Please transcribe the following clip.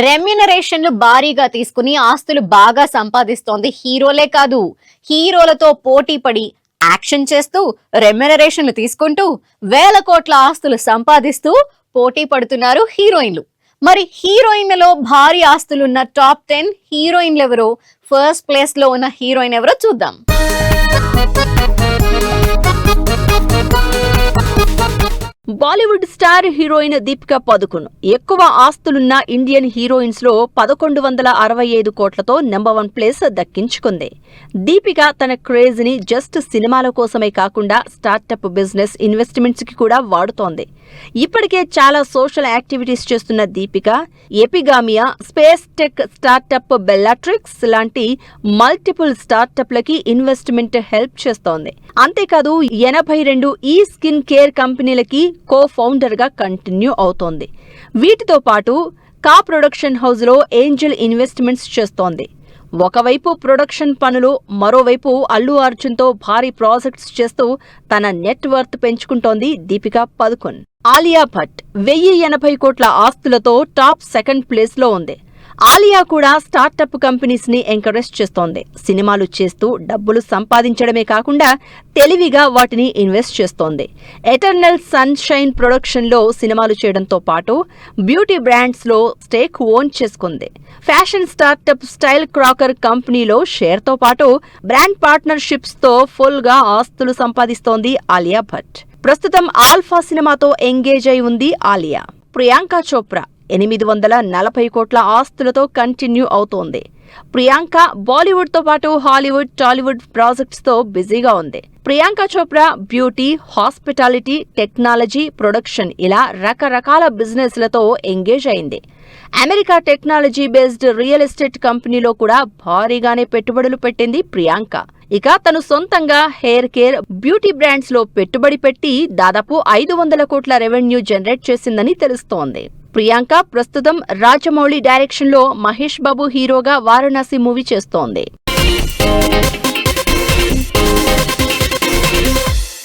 రెమ్యునరేషన్లు భారీగా తీసుకుని ఆస్తులు బాగా సంపాదిస్తోంది హీరోలే కాదు, హీరోలతో పోటీ పడి యాక్షన్ చేస్తూ రెమ్యునరేషన్లు తీసుకుంటూ వేల కోట్ల ఆస్తులు సంపాదిస్తూ పోటీ పడుతున్నారు హీరోయిన్లు. మరి హీరోయిన్లలో భారీ ఆస్తులున్న టాప్ 10 హీరోయిన్లు ఎవరో, ఫస్ట్ ప్లేస్ లో ఉన్న హీరోయిన్ ఎవరో చూద్దాం. బాలీవుడ్ స్టార్ హీరోయిన్ దీపికా పదుకున్ ఎక్కువ ఆస్తులున్న ఇండియన్ హీరోయిన్స్ లో 1165 కోట్లతో నెంబర్ 1 ప్లేస్ దక్కించుకుంది. దీపిక తన క్రేజ్ ని జస్ట్ సినిమాల కోసమే కాకుండా స్టార్టప్ బిజినెస్ ఇన్వెస్ట్మెంట్స్ కి కూడా వాడుతోంది. ఇప్పటికే చాలా సోషల్ యాక్టివిటీస్ చేస్తున్న Deepika Epigamia, space tech startup Bellatrix లాంటి మల్టిపుల్ స్టార్టప్లకి ఇన్వెస్ట్మెంట్ హెల్ప్ చేస్తోంది. అంతేకాదు 82 ఈ స్కిన్ కేర్ కంపెనీలకి కో-ఫౌండర్ గా కంటిన్యూ అవుతోంది. వీటితో పాటు కా ప్రొడక్షన్ హౌస్ లో ఏంజల్ ఇన్వెస్ట్మెంట్స్ చేస్తోంది. ఒకవైపు ప్రొడక్షన్ పనులు, మరోవైపు అల్లు అర్జున్ తో భారీ ప్రాజెక్ట్స్ చేస్తూ తన నెట్ వర్త్ పెంచుకుంటోంది దీపికా పదుకున్. ఆలియా భట్ 1080 కోట్ల ఆస్తులతో టాప్ 2nd ప్లేస్ లో ఉంది. ఆలియా కూడా స్టార్టప్ కంపెనీస్ ని ఎంకరేజ్ చేస్తోంది. సినిమాలు చేస్తూ డబ్బులు సంపాదించడమే కాకుండా తెలివిగా వాటిని ఇన్వెస్ట్ చేస్తోంది. ఎటర్నల్ సన్ షైన్ ప్రొడక్షన్ లో సినిమాలు చేయడంతో పాటు బ్యూటీ బ్రాండ్స్ లో స్టేక్ ఓన్ చేసుకుంది. ఫ్యాషన్ స్టార్టప్ స్టైల్ క్రాకర్ కంపెనీలో షేర్ తో పాటు బ్రాండ్ పార్ట్నర్షిప్స్ తో ఫుల్ గా ఆస్తులు సంపాదిస్తోంది ఆలియా భట్. ప్రస్తుతం ఆల్ఫా సినిమాతో ఎంగేజ్ అయి ఉంది ఆలియా. ప్రియాంక చోప్రా 840 కోట్ల ఆస్తులతో కంటిన్యూ అవుతోంది. ప్రియాంక బాలీవుడ్ తో పాటు హాలీవుడ్, టాలీవుడ్ ప్రాజెక్ట్స్ తో బిజీగా ఉంది. Priyanka Chopra beauty, hospitality, technology, production ఇలా రకరకాల బిజినెస్ లతో ఎంగేజ్ అయింది. America technology based real estate కంపెనీలో కూడా భారీగానే పెట్టుబడులు పెట్టింది ప్రియాంక. ఇక తను సొంతంగా హెయిర్ కేర్, బ్యూటీ బ్రాండ్స్ లో పెట్టుబడి పెట్టి దాదాపు 500 కోట్ల రెవెన్యూ జనరేట్ చేసిందని తెలుస్తోంది. ప్రియాంక ప్రస్తుతం రాజమౌళి డైరెక్షన్ లో మహేష్ బాబు హీరోగా వారణాసి మూవీ చేస్తోంది.